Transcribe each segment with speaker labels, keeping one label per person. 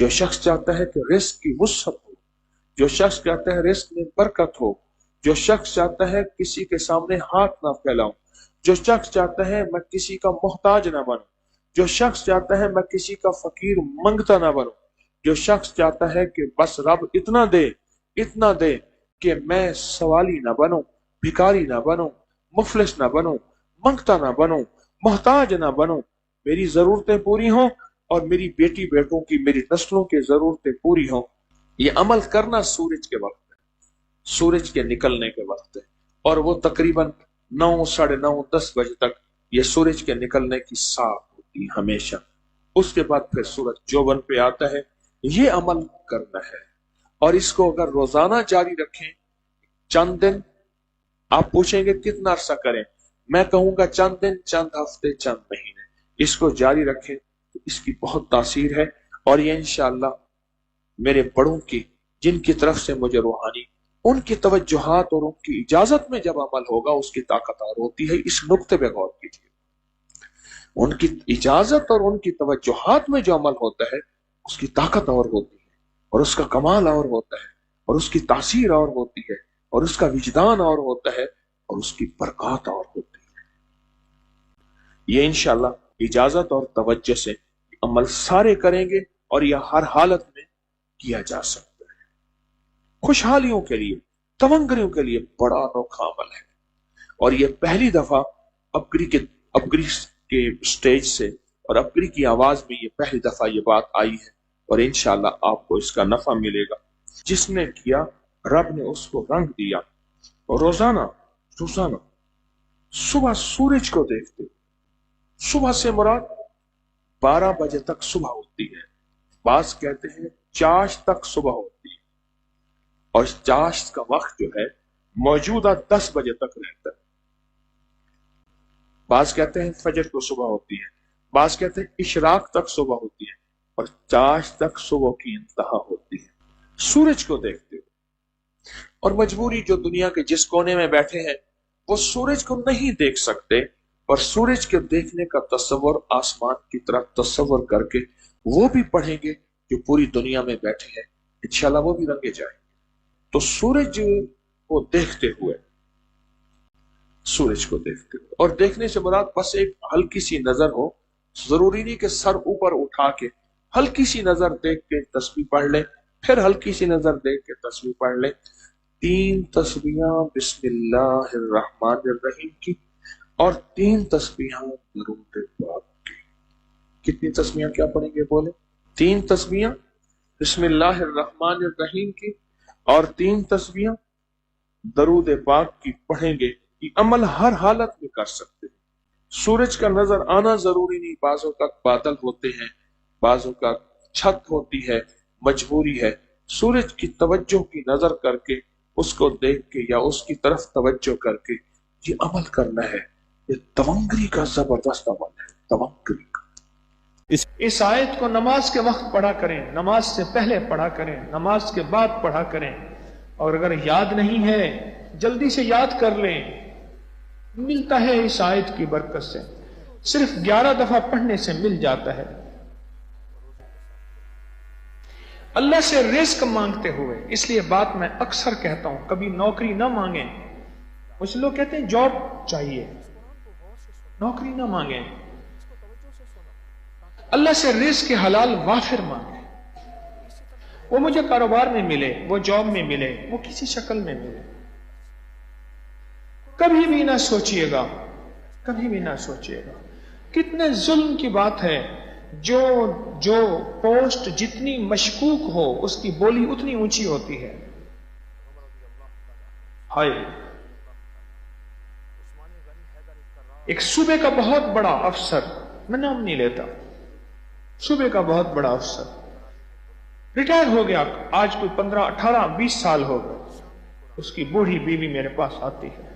Speaker 1: جو شخص چاہتا ہے کہ رزق کی وسعت ہو، جو شخص چاہتا ہے رزق میں برکت ہو، جو شخص چاہتا ہے کسی کے سامنے ہاتھ نہ پھیلاؤں، جو شخص چاہتا ہے میں کسی کا محتاج نہ بنوں، جو شخص چاہتا ہے میں کسی کا فقیر منگتا نہ بنوں، جو شخص چاہتا ہے کہ بس رب اتنا دے کہ میں سوالی نہ بنوں، بھکاری نہ بنوں، مفلس نہ بنوں، منگتا نہ بنوں، محتاج نہ بنوں، میری ضرورتیں پوری ہوں اور میری بیٹی بیٹوں کی، میری نسلوں کی ضرورتیں پوری ہوں۔ یہ عمل کرنا سورج کے وقت ہے، سورج کے نکلنے کے وقت ہے، اور وہ تقریباً 9، 9:30، 10 بجے تک یہ سورج کے نکلنے کی ساعت ہوتی ہے ہمیشہ۔ اس کے بعد پھر سورج جوبن پہ آتا ہے۔ یہ عمل کرنا ہے، اور اس کو اگر روزانہ جاری رکھیں، چند دن، آپ پوچھیں گے کتنا عرصہ کریں، میں کہوں گا چند دن، چند ہفتے، چند مہینے، اس کو جاری رکھیں تو اس کی بہت تاثیر ہے۔ اور یہ انشاءاللہ میرے بڑوں کی، جن کی طرف سے مجھے روحانی، ان کی توجہات اور ان کی اجازت میں جب عمل ہوگا اس کی طاقت اور ہوتی ہے۔ اس نقطے پہ غور کیجیے، ان کی اجازت اور ان کی توجہات میں جو عمل ہوتا ہے اس کی طاقت اور ہوتی ہے، اور اس کا کمال اور ہوتا ہے، اور اس کی تاثیر اور ہوتی ہے، اور اس کا وجدان اور ہوتا ہے، اور اس کی برکات اور ہوتی ہے۔ یہ انشاءاللہ اجازت اور توجہ سے عمل سارے کریں گے، اور یہ ہر حالت میں کیا جا سکتا ہے۔ خوشحالیوں کے لیے، تمنگریوں کے لیے بڑا انوکھا عمل ہے، اور یہ پہلی دفعہ ابگری کے سٹیج سے اور ابگری کی آواز میں یہ پہلی دفعہ یہ بات آئی ہے، اور انشاءاللہ آپ کو اس کا نفع ملے گا۔ جس نے کیا رب نے اس کو رنگ دیا۔ اور روزانہ صبح سورج کو دیکھتے، صبح سے مراد 12 بجے تک صبح ہوتی ہے، بعض کہتے ہیں چاشت تک صبح ہوتی ہے، اور چاشت کا وقت جو ہے موجودہ 10 بجے تک رہتا ہے۔ بعض کہتے ہیں فجر کو صبح ہوتی ہے، بعض کہتے ہیں اشراق تک صبح ہوتی ہے، اور چاشت تک صبح کی انتہا ہوتی ہے۔ سورج کو دیکھتے ہو، اور مجبوری جو دنیا کے جس کونے میں بیٹھے ہیں وہ سورج کو نہیں دیکھ سکتے، اور سورج کے دیکھنے کا تصور آسمان کی طرف تصور کر کے وہ بھی پڑھیں گے جو پوری دنیا میں بیٹھے ہیں، انشاءاللہ وہ بھی رنگے جائیں گے۔ تو سورج کو دیکھتے ہوئے، سورج کو دیکھتے ہوئے، اور دیکھنے سے مراد بس ایک ہلکی سی نظر ہو، ضروری نہیں کہ سر اوپر اٹھا کے، ہلکی سی نظر دیکھ کے تسبیح پڑھ لیں، پھر ہلکی سی نظر دیکھ کے تسبیح پڑھ لیں۔ 3 تسبیحاں بسم اللہ الرحمن الرحیم کی، اور 3 تسبیحاں درود پاک کی۔ کتنی تسبیحاں کیا پڑھیں گے بولے؟ 3 تسبیحاں بسم اللہ الرحمن الرحیم کی، اور 3 تسبیحاں درود پاک کی پڑھیں گے۔ یہ عمل ہر حالت میں کر سکتے ہیں۔ سورج کا نظر آنا ضروری نہیں، بعضوں کا بادل ہوتے ہیں، بعضوں کا چھت ہوتی ہے، مجبوری ہے۔ سورج کی توجہ کی نظر کر کے، اس کو دیکھ کے یا اس کی طرف توجہ کر کے یہ عمل کرنا ہے۔ یہ تمنگری کا زبردست عمل ہے، تمنگری کا۔
Speaker 2: اس آیت کو نماز کے وقت پڑھا کریں، نماز سے پہلے پڑھا کریں، نماز کے بعد پڑھا کریں، اور اگر یاد نہیں ہے جلدی سے یاد کر لیں، ملتا ہے اس آیت کی برکت سے، صرف 11 دفعہ پڑھنے سے مل جاتا ہے۔ اللہ سے رزق مانگتے ہوئے، اس لیے بات میں اکثر کہتا ہوں، کبھی نوکری نہ مانگیں۔ کچھ لوگ کہتے ہیں جاب چاہیے، نوکری نہ مانگیں، اللہ سے رزق حلال وافر مانگیں۔ وہ مجھے کاروبار میں ملے، وہ جاب میں ملے، وہ کسی شکل میں ملے۔ کبھی بھی نہ سوچئے گا، کبھی بھی نہ سوچئے گا، کتنے ظلم کی بات ہے، جو پوسٹ جتنی مشکوک ہو اس کی بولی اتنی اونچی ہوتی ہے۔ ہائے، ایک صوبے کا بہت بڑا افسر، میں نام نہیں لیتا، صوبے کا بہت بڑا افسر ریٹائر ہو گیا، آج کوئی 15، 18، 20 سال ہو گئے۔ اس کی بوڑھی بیوی میرے پاس آتی ہے،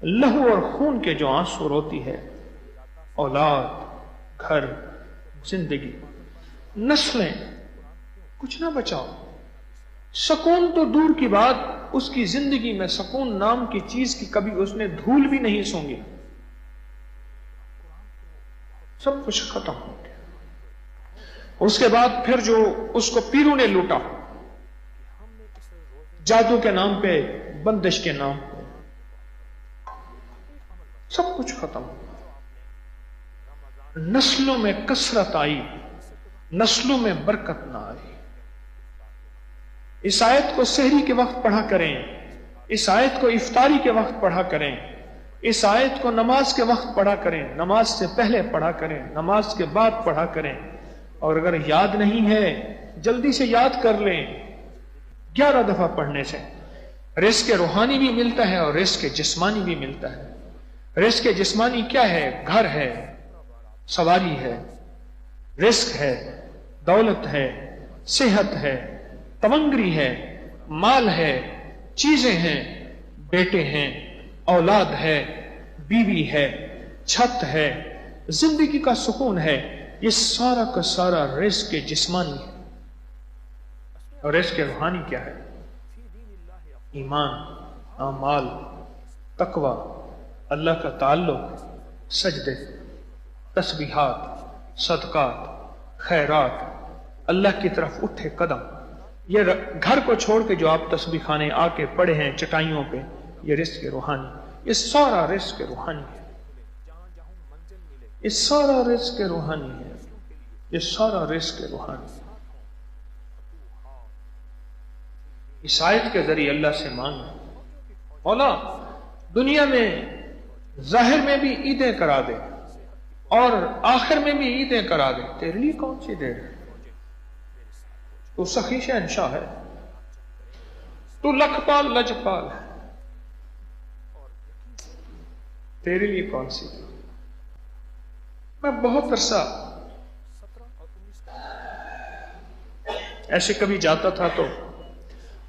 Speaker 2: لہو اور خون کے جو آنسو روتی ہے، اولاد، گھر، زندگی، نسلیں، کچھ نہ بچاؤ۔ سکون تو دور کی بات، اس کی زندگی میں سکون نام کی چیز کی کبھی اس نے دھول بھی نہیں سونگی، سب کچھ ختم ہو گیا۔ اس کے بعد پھر جو اس کو پیروں نے لوٹا، جادو کے نام پہ، بندش کے نام پہ، سب کچھ ختم، نسلوں میں کثرت آئی، نسلوں میں برکت نہ آئی۔ اس آیت کو سحری کے وقت پڑھا کریں، اس آیت کو افطاری کے وقت پڑھا کریں، اس آیت کو نماز کے وقت پڑھا کریں، نماز سے پہلے پڑھا کریں، نماز کے بعد پڑھا کریں، اور اگر یاد نہیں ہے جلدی سے یاد کر لیں۔ 11 دفعہ پڑھنے سے رزق روحانی بھی ملتا ہے اور رزق جسمانی بھی ملتا ہے۔ رزق جسمانی کیا ہے؟ گھر ہے، سواری ہے، رزق ہے، دولت ہے، صحت ہے، تمنگری ہے، مال ہے، چیزیں ہیں، بیٹے ہیں، اولاد ہے، بیوی ہے، چھت ہے، زندگی کا سکون ہے، یہ سارا کا سارا رزق جسمانی ہے۔ اور رزق روحانی کیا ہے؟ ایمان، اعمال، تقوی، اللہ کا تعلق، سجدے، تسبیحات، صدقات، خیرات، اللہ کی طرف اٹھے قدم۔ یہ گھر کو چھوڑ کے جو آپ تسبیح خانے آ کے پڑے ہیں چٹائیوں پہ، یہ رزق روحانی، یہ سارا رزق روحانی ہے، یہ سارا رزق روحانی ہے، یہ سارا رزق روحانی ہے۔ اس آیت کے ذریعے اللہ سے مانگا، مولا دنیا میں ظاہر میں بھی عیدیں کرا دے اور آخر میں بھی عیدیں کرا دے، تیرے لیے کون سی دیر ہے؟ تو سخی شہنشاہ ہے، تو لکھپال لجپال ہے، تیرے لیے کون سی دیر؟ میں بہت عرصہ ایسے کبھی جاتا تھا تو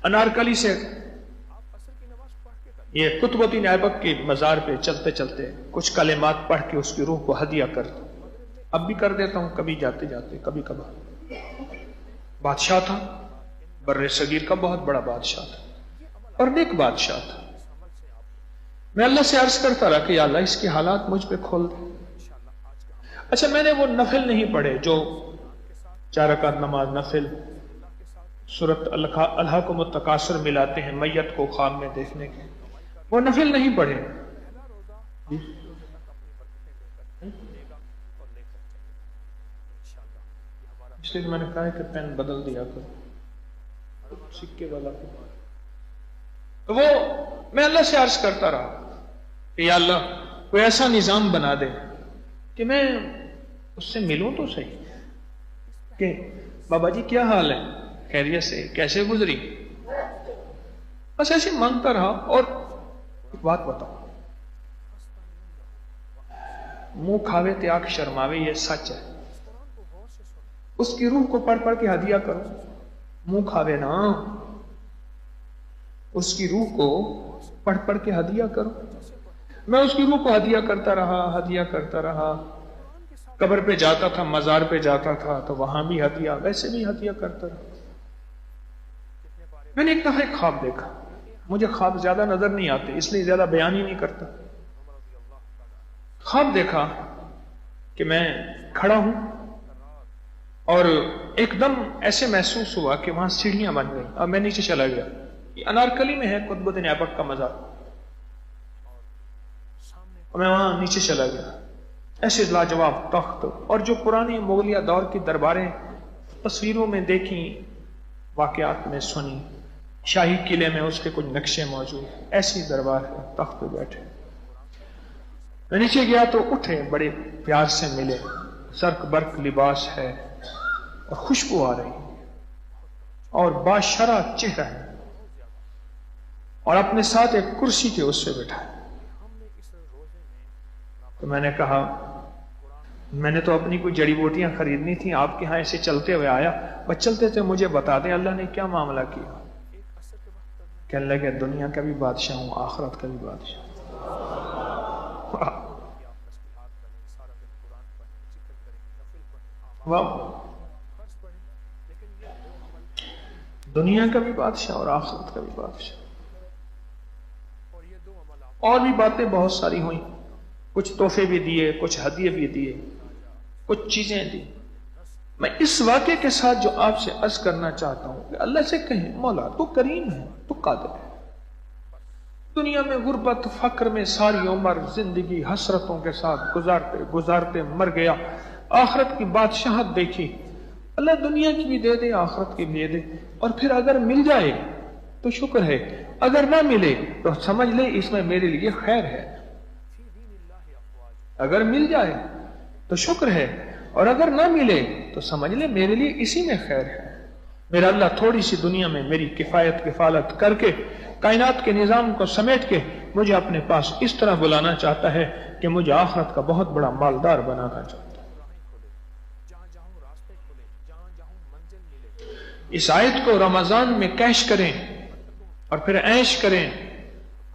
Speaker 2: انارکلی سے یہ قطب الدین ایبک کے مزار پہ چلتے چلتے کچھ کلمات پڑھ کے اس کی روح کو ہدیہ کرتا، اب بھی کر دیتا ہوں کبھی جاتے جاتے کبھی کبھار۔ بادشاہ تھا، بر صغیر کا بہت بڑا بادشاہ تھا اور نیک بادشاہ تھا۔ میں اللہ سے عرض کرتا رہا کہ یا اللہ اس کے حالات مجھ پہ کھول دے۔ اچھا میں نے وہ نفل نہیں پڑھے جو 4 رکعت نماز نفل، سورۃ الہاکم التکاثر ملاتے ہیں میت کو خواب میں دیکھنے کے، وہ نفل نہیں پڑھے۔ اس لیے میں نے کہا ہے کہ پین بدل دیا کرو سکے والا۔ تو وہ میں اللہ سے عرض کرتا رہا کہ یا اللہ کوئی ایسا نظام بنا دے کہ میں اس سے ملوں تو صحیح، کہ بابا جی کیا حال ہے، خیریت سے، کیسے گزری، بس ایسے مانگتا رہا۔ اور ایک بات بتاؤ، منہ کھاوے تے آنکھ شرماوے، یہ سچ ہے۔ اس کی روح کو پڑھ پڑھ کے ہدیہ کرو، منہ کھاوے نا، اس کی روح کو پڑھ پڑھ کے ہدیہ کرو۔ میں اس کی روح کو ہدیہ کرتا رہا، ہدیہ کرتا رہا، قبر پہ جاتا تھا، مزار پہ جاتا تھا تو وہاں بھی ہدیہ، ویسے بھی ہدیہ کرتا رہا۔ میں نے ایک دفعہ ایک خواب دیکھا، مجھے خواب زیادہ نظر نہیں آتے اس لیے زیادہ بیان ہی نہیں کرتا۔ خواب دیکھا کہ میں کھڑا ہوں اور ایک دم ایسے محسوس ہوا کہ وہاں سیڑھیاں بن گئی اور میں نیچے چلا گیا۔ یہ انارکلی میں ہے قطب الدین ایبک کا مزار، اور میں وہاں نیچے چلا گیا۔ ایسے لاجواب تخت، اور جو پرانے مغلیہ دور کی درباریں تصویروں میں دیکھی، واقعات میں سنی، شاہی قلعے میں اس کے کچھ نقشے موجود، ایسی دربار ہے، تخت پہ بیٹھے۔ میں نیچے گیا تو اٹھے، بڑے پیار سے ملے، زرق برق لباس ہے اور خوشبو آ رہی اور باشرہ چہرہ ہے، اور اپنے ساتھ ایک کرسی کے اس سے بیٹھا ہے۔ تو میں نے کہا میں نے تو اپنی کوئی جڑی بوٹیاں خریدنی تھیں، آپ کے ہاں ایسے چلتے ہوئے آیا، بس چلتے تھے، مجھے بتا دیں اللہ نے کیا معاملہ کیا۔ کہنے لگے دنیا کا بھی بادشاہ ہوں، آخرت کا بھی بادشاہ۔ دنیا کا بھی بادشاہ اور آخرت کا بھی بادشاہ۔ اور بھی باتیں بہت ساری ہوئیں، کچھ تحفے بھی دیے، کچھ ہدیے بھی دیے، کچھ چیزیں دی۔ میں اس واقعے کے ساتھ جو آپ سے عرض کرنا چاہتا ہوں کہ اللہ سے کہیں مولا تو کریم ہے، تو قادر ہے۔ دنیا میں غربت فقر میں ساری عمر زندگی حسرتوں کے ساتھ گزارتے گزارتے مر گیا، آخرت کی بادشاہت دیکھی، اللہ دنیا کی بھی دے دے آخرت کی بھی دے دے، اور پھر اگر مل جائے تو شکر ہے، اگر نہ ملے تو سمجھ لے اس میں میرے لیے خیر ہے۔ اگر مل جائے تو شکر ہے، اور اگر نہ ملے تو سمجھ لے میرے لیے اسی میں خیر ہے۔ میرا اللہ تھوڑی سی دنیا میں میری کفایت کفالت کر کے کائنات کے نظام کو سمیٹ کے مجھے اپنے پاس اس طرح بلانا چاہتا ہے کہ مجھے آخرت کا بہت بڑا مالدار بنانا چاہتا ہے۔ اس آیت کو رمضان میں کیش کریں اور پھر عیش کریں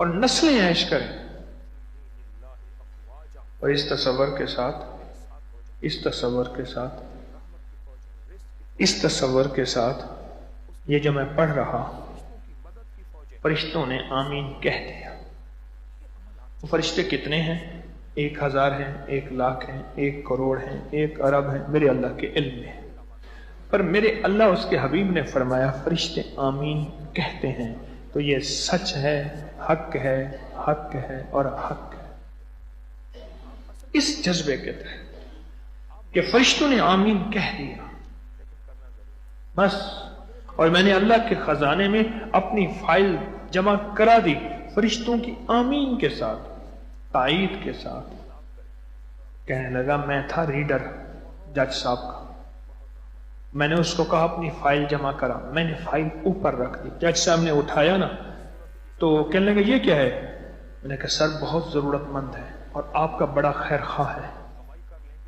Speaker 2: اور نسلیں عیش کریں، اور اس تصور کے ساتھ یہ جو میں پڑھ رہا، فرشتوں نے آمین کہہ دیا۔ فرشتے کتنے ہیں؟ 1000 ہیں، 1 لاکھ ہیں، 1 کروڑ ہیں، 1 ارب ہیں، میرے اللہ کے علم میں۔ پر میرے اللہ اس کے حبیب نے فرمایا فرشتے آمین کہتے ہیں، تو یہ سچ ہے، حق ہے، حق ہے اور حق ہے۔ اس جذبے کے تحت کہ فرشتوں نے آمین کہہ دیا بس، اور میں نے اللہ کے خزانے میں اپنی فائل جمع کرا دی فرشتوں کی آمین کے ساتھ، تائید کے ساتھ۔ کہنے لگا میں تھا ریڈر جج صاحب کا، میں نے اس کو کہا اپنی فائل جمع کرا، میں نے فائل اوپر رکھ دی، جج صاحب نے اٹھایا نا تو کہنے لگا یہ کیا ہے؟ میں نے کہا سر بہت ضرورت مند ہے اور آپ کا بڑا خیر خواہ ہے۔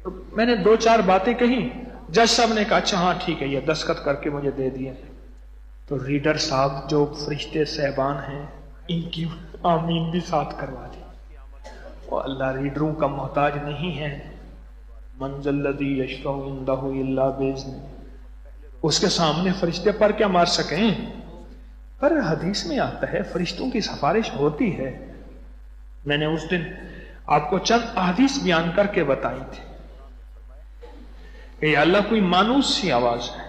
Speaker 2: تو میں نے 2-4 باتیں کہیں، جج صاحب نے کہا اچھا ہاں ٹھیک ہے، یہ دستخط کر کے مجھے دے دیے۔ تو ریڈر صاحب جو فرشتے صاحبان ہیں ان کی آمین بھی ساتھ کروا دی۔ اور اللہ ریڈروں کا محتاج نہیں ہے، من ذا الذی یشفع عندہ الا باذنہ، اس کے سامنے فرشتے پر کیا مار سکیں؟ پر حدیث میں آتا ہے فرشتوں کی سفارش ہوتی ہے۔ میں نے اس دن آپ کو چند احادیث بیان کر کے بتائی تھی کہ یا اللہ کوئی مانوس سی آواز ہے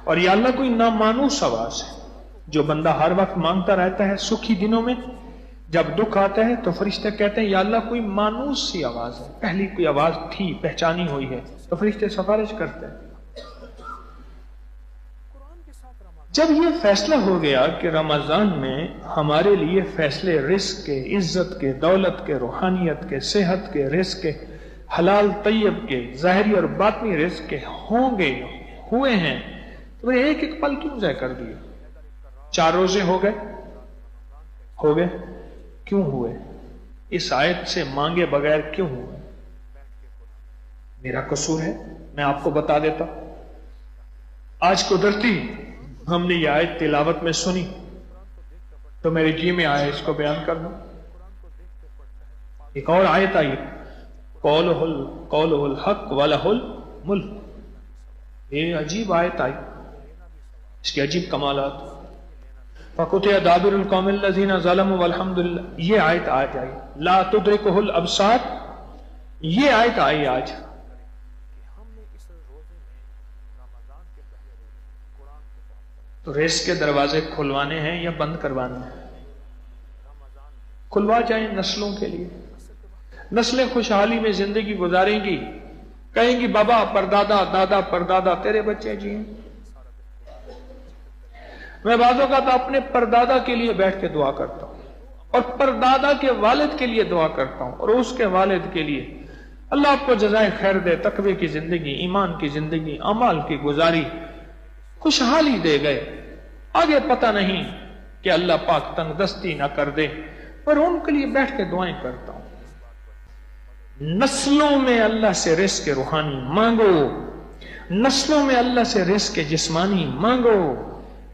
Speaker 2: اور یا اللہ کوئی نامانوس آواز ہے، جو بندہ ہر وقت مانگتا رہتا ہے سکھی دنوں میں، جب دکھ آتا ہے تو فرشتے کہتے ہیں یا اللہ کوئی مانوس سی آواز ہے، پہلی کوئی آواز تھی پہچانی ہوئی ہے، تو فرشتے سفارش کرتے ہیں۔ جب یہ فیصلہ ہو گیا کہ رمضان میں ہمارے لیے فیصلے رزق کے، عزت کے، دولت کے، روحانیت کے، صحت کے، رزق کے، حلال طیب کے، ظاہری اور باطنی رزق کے ہوں گے، ہوئے ہیں، تو ایک ایک پل کیوں ضائع کر دیا؟ 4 روزے ہو گئے، کیوں ہوئے؟ اس آیت سے مانگے بغیر کیوں ہوئے؟ میرا قصور ہے، میں آپ کو بتا دیتا۔ آج قدرتی ہم نے یہ آیت تلاوت میں سنی تو میرے جی میں آیا اس کو بیان کر دوں۔ ایک اور آیت آئی، قولہ الحق ولہ الملک، یہ عجیب آیت آئی، اس کے عجیب کمالات۔ فَقُطِعَ دَابِرُ الْقَوْمِ الَّذِينَ ظَلَمُوا وَالْحَمْدُ لِلَّهِ، یہ آیت آج آئی۔ لَا تُدْرِكُهُ الْأَبْصَارُ، یہ آیت آئی آج۔ تو رزق کے دروازے کھلوانے ہیں یا بند کروانے ہیں؟ کھلوا جائیں نسلوں کے لیے، نسلیں خوشحالی میں زندگی گزاریں گی، کہیں گی بابا پردادا دادا پردادا تیرے بچے جی۔ میں بعض اوقات اپنے پردادا کے لیے بیٹھ کے دعا کرتا ہوں اور پردادا کے والد کے لیے دعا کرتا ہوں اور اس کے والد کے لیے، اللہ آپ کو جزائے خیر دے، تقوی کی زندگی، ایمان کی زندگی، اعمال کی گزاری، خوشحالی دے گئے۔ آگے پتہ نہیں کہ اللہ پاک تنگ دستی نہ کر دے، پر ان کے لیے بیٹھ کے دعائیں کرتا ہوں۔ نسلوں میں اللہ سے رزق روحانی مانگو، نسلوں میں اللہ سے رزق جسمانی مانگو،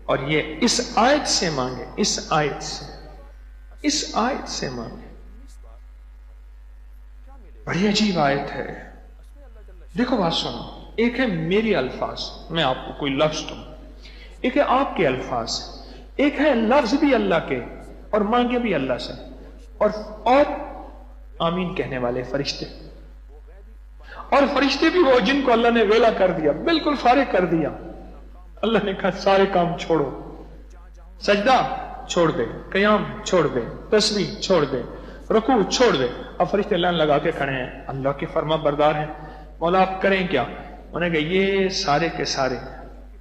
Speaker 2: اور یہ اس آیت سے مانگے، اس آیت سے مانگے۔ بڑی عجیب آیت ہے، دیکھو بات سنو، ایک ہے میری الفاظ، میں آپ کو کوئی لفظ دوں، ایک ہے آپ کے الفاظ، ایک ہے لفظ بھی اللہ کے اور مانگے بھی اللہ سے، اور آمین کہنے والے فرشتے، اور فرشتے بھی وہ جن کو اللہ نے ویلا کر دیا، بالکل فارغ کر دیا، اللہ نے کہا سارے کام چھوڑو، سجدہ چھوڑ دے، قیام چھوڑ دے، تسبیح چھوڑ دے، رکوع چھوڑ دے۔ اب فرشتے لائن لگا کے کھڑے ہیں، اللہ کے فرما بردار ہیں، مولا آپ کریں کیا؟ انہوں نے کہا یہ سارے کے سارے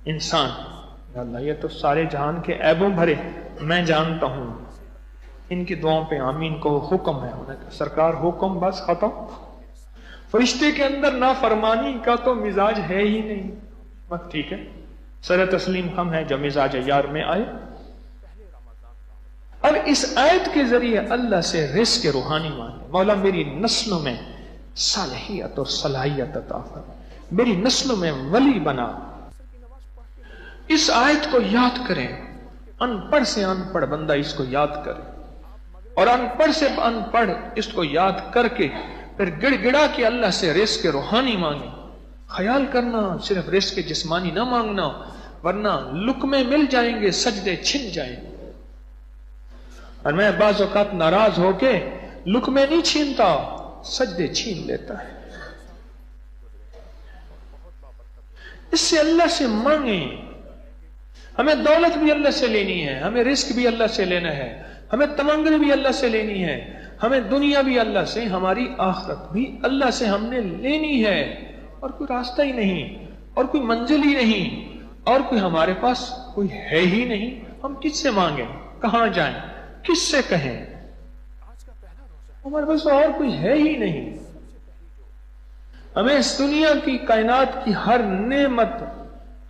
Speaker 2: انسان، اللہ یہ تو سارے جہان کے عیبوں بھرے میں جانتا ہوں، ان کی دعاؤں پہ آمین کو حکم ہے۔ انہوں نے کہا سرکار حکم بس ختم، فرشتے کے اندر نافرمانی کا تو مزاج ہے ہی نہیں، بس ٹھیک ہے، سر تسلیم ہم ہیں جو مزاج یار میں آئے۔ اب اس آیت کے ذریعے اللہ سے رزق روحانی مانگے، مولا میری نسلوں میں صالحیت اور صلاحیت عطا فرما، میری نسلوں میں ولی بنا۔ اس آیت کو یاد کریں، ان پڑھ سے ان پڑھ بندہ اس کو یاد کرے، اور ان پڑھ سے ان پڑھ اس کو یاد کر کے پھر گڑ گڑا کے اللہ سے رزق روحانی مانگے۔ خیال کرنا صرف رزق جسمانی نہ مانگنا، ورنہ لقمے مل جائیں گے، سجدے چھن جائیں گے۔ اور میں بعض اوقات ناراض ہو کے لقمے نہیں چھینتا، سجدے چھین لیتا ہے۔ اس سے اللہ سے مانگیں، ہمیں دولت بھی اللہ سے لینی ہے، ہمیں رزق بھی اللہ سے لینا ہے، ہمیں تمنگن بھی اللہ سے لینی ہے، ہمیں دنیا بھی اللہ سے، ہماری آخرت بھی اللہ سے ہم نے لینی ہے، اور کوئی راستہ ہی نہیں، اور کوئی منزل ہی نہیں، اور کوئی ہمارے پاس کوئی ہے ہی نہیں۔ ہم کس سے مانگیں؟ کہاں جائیں؟ کس سے کہیں؟ ہمارے پاس اور کوئی ہے ہی نہیں۔ ہمیں اس دنیا کی کائنات کی ہر نعمت،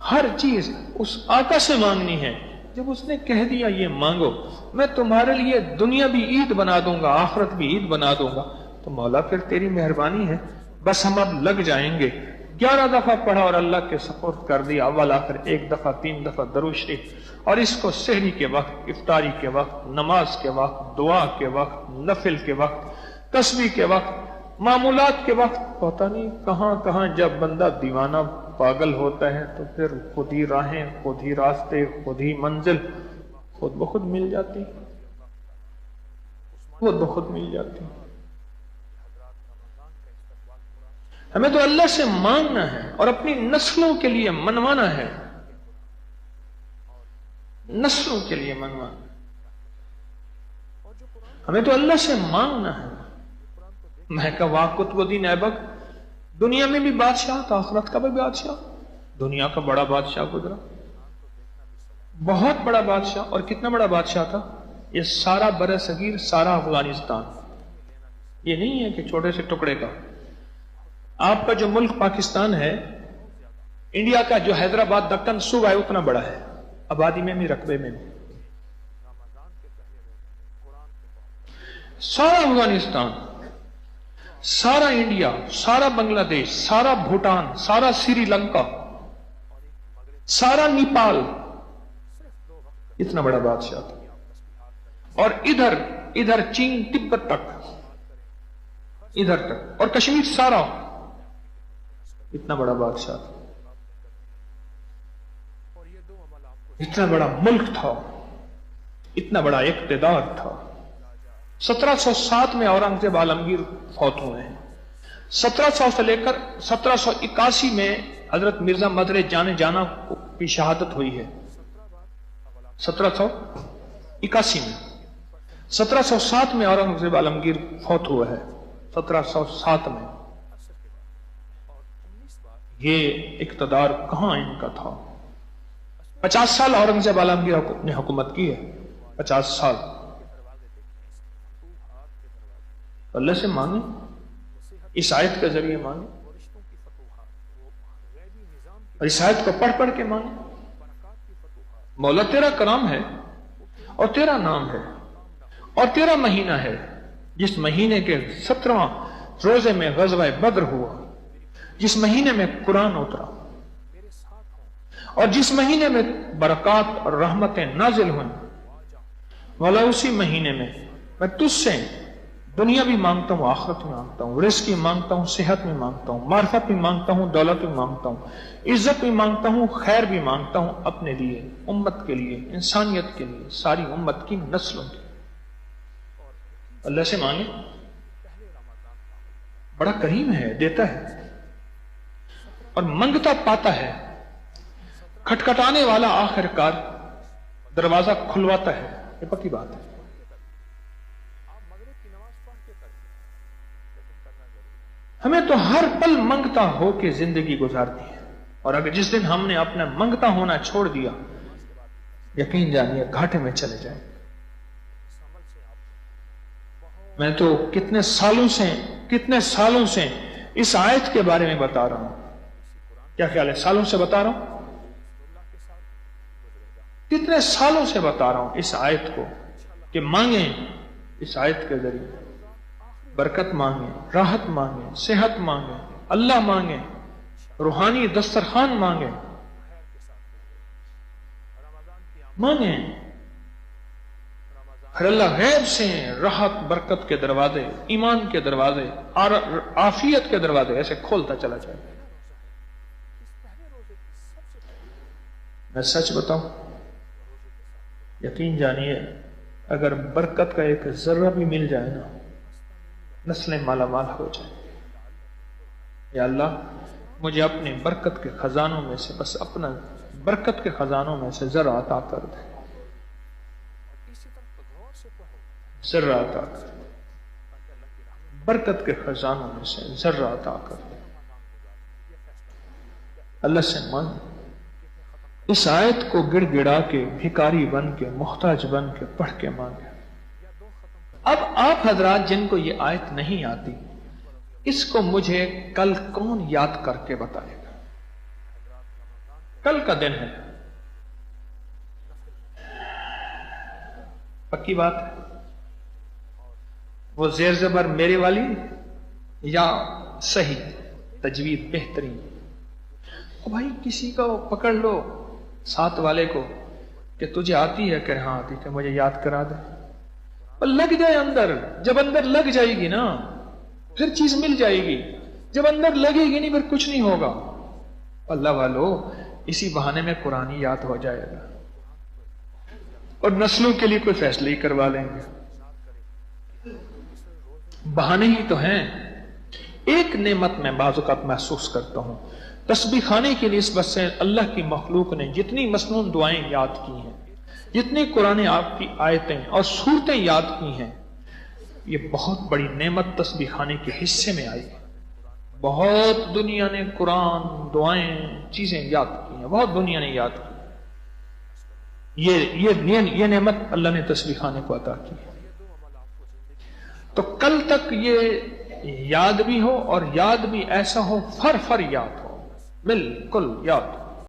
Speaker 2: ہر چیز اس آقا سے مانگنی ہے۔ جب اس نے کہہ دیا یہ مانگو، میں تمہارے لیے دنیا بھی عید بنا دوں گا، آخرت بھی عید بنا دوں گا، تو مولا پھر تیری مہربانی ہے، بس ہم اب لگ جائیں گے۔ 11 دفعہ پڑھا اور اللہ کے سپرد کر دیا، اول آخر 1 دفعہ 3 دفعہ درود شریف، اور اس کو سحری کے وقت، افطاری کے وقت، نماز کے وقت، دعا کے وقت، نفل کے وقت، تسبیح کے وقت، معمولات کے وقت، پتہ نہیں کہاں کہاں جب بندہ دیوانہ پاگل ہوتا ہے تو پھر خود ہی راہیں، خود ہی راستے، خود ہی منزل خود بخود مل جاتی، خود بخود مل جاتی۔ ہمیں تو اللہ سے مانگنا ہے اور اپنی نسلوں کے لیے منوانا ہے، نسلوں کے لیے منوانا ہے۔ ہمیں تو اللہ سے مانگنا ہے۔ میں کہا واہ قطب الدین ایبک، دنیا میں بھی بادشاہ تھا، آخرت کا بھی بادشاہ، دنیا کا بڑا بادشاہ گزرا، بہت بڑا بادشاہ، اور کتنا بڑا بادشاہ تھا؟ یہ سارا بر صغیر، سارا افغانستان، یہ نہیں ہے کہ چھوٹے سے ٹکڑے کا۔ آپ کا جو ملک پاکستان ہے، انڈیا کا جو حیدرآباد دکن صوبہ ہے اتنا بڑا ہے، آبادی میں بھی، رقبے میں بھی۔ سارا افغانستان، سارا انڈیا، سارا بنگلہ دیش، سارا بھوٹان، سارا سری لنکا، سارا نیپال، اتنا بڑا بادشاہ تھا۔ اور ادھر چین تبت تک، ادھر تک، اور کشمیر سارا، اتنا بڑا بادشاہ تھا، اتنا بڑا ملک تھا، اتنا بڑا اقتدار تھا۔ 1707 میں اورنگزیب عالمگیر فوت ہوئے ہیں۔ 1700 سے لے کر 1781 میں حضرت مرزا مدر جان جانا کی شہادت ہوئی ہے، 1781 میں۔ 1707 میں اورنگزیب عالمگیر فوت ہوا ہے، 1707 میں۔ یہ اقتدار کہاں ان کا تھا؟ 50 سال اورنگزیب عالمگیر نے حکومت کی ہے، 50 سال۔ اللہ سے مانگیں، اس آیت کے ذریعے مانگیں، اور اس آیت کو پڑھ پڑھ کے مانگیں۔ مولا تیرا کرام ہے اور تیرا نام ہے اور تیرا مہینہ ہے، جس مہینے کے 17واں روزے میں غزوہ بدر ہوا، جس مہینے میں قرآن اترا، اور جس مہینے میں برکات اور رحمتیں نازل ہوئیں، مولا اسی مہینے میں تجھ سے دنیا بھی مانگتا ہوں، آخرت بھی مانگتا ہوں، رزق بھی مانگتا ہوں، صحت بھی مانگتا ہوں، معرفت بھی مانگتا ہوں، دولت بھی مانگتا ہوں، عزت بھی مانگتا ہوں، خیر بھی مانگتا ہوں، اپنے لیے، امت کے لیے، انسانیت کے لیے، ساری امت کی نسلوں کی۔ اللہ سے مانگیں، بڑا کریم ہے، دیتا ہے۔ اور منگتا پاتا ہے، کھٹکھٹانے والا آخر کار دروازہ کھلواتا ہے، یہ پکی بات ہے۔ ہمیں تو ہر پل منگتا ہو کے زندگی گزارتی ہے، اور اگر جس دن ہم نے اپنا منگتا ہونا چھوڑ دیا، یقین جانیے گھاٹے میں چلے جائیں۔ میں تو کتنے سالوں سے اس آیت کے بارے میں بتا رہا ہوں، کیا خیال ہے؟ سالوں سے بتا رہا ہوں، کتنے سالوں سے بتا رہا ہوں اس آیت کو کہ مانگیں، اس آیت کے ذریعے برکت مانگیں، راحت مانگیں، صحت مانگیں، اللہ مانگیں، روحانی دسترخوان مانگیں، پھر اللہ غیب سے راحت برکت کے دروازے، ایمان کے دروازے اور عافیت کے دروازے ایسے کھولتا چلا جائے۔ میں سچ بتاؤں، یقین جانیے اگر برکت کا ایک ذرہ بھی مل جائے نا، نسلیں مالا مال ہو جائیں۔ یا اللہ مجھے اپنے برکت کے خزانوں میں سے، بس اپنا برکت کے خزانوں میں سے ذرا عطا کر دے، ذرا عطا کر دے، برکت کے خزانوں میں سے ذرا عطا کر دے۔ اللہ سے مانگ، اس آیت کو گڑ گڑا کے، بھکاری بن کے، محتاج بن کے پڑھ کے مانگے۔ اب آپ حضرات جن کو یہ آیت نہیں آتی، اس کو مجھے کل کون یاد کر کے بتائے گا؟ کل کا دن ہے، پکی بات ہے، وہ زیر زبر میرے والی یا صحیح تجوید بہترین؟ بھائی کسی کو پکڑ لو ساتھ والے کو کہ تجھے آتی ہے، کہ ہاں آتی، کہ مجھے یاد کرا دے، اور لگ جائے اندر۔ جب اندر لگ جائے گی نا پھر چیز مل جائے گی، جب اندر لگے گی نہیں پھر کچھ نہیں ہوگا۔ اللہ والو اسی بہانے میں قرآن یاد ہو جائے گا، اور نسلوں کے لیے کوئی فیصلے ہی کروا لیں گے۔ بہانے ہی تو ہیں۔ ایک نعمت میں بعض اوقات محسوس کرتا ہوں، تسبیح خانے کی نسبت سے اللہ کی مخلوق نے جتنی مسنون دعائیں یاد کی ہیں، جتنی قرآن آپ کی آیتیں اور صورتیں یاد کی ہیں، یہ بہت بڑی نعمت تسبیح خانے کے حصے میں آئی ہے۔ بہت دنیا نے قرآن، دعائیں، چیزیں یاد کی ہیں، بہت دنیا نے یاد کی۔ یہ نعمت اللہ نے تسبیح خانے کو عطا کی ہے۔ تو کل تک یہ یاد بھی ہو، اور یاد بھی ایسا ہو، فر یاد ہو، بالکل یاد ہو۔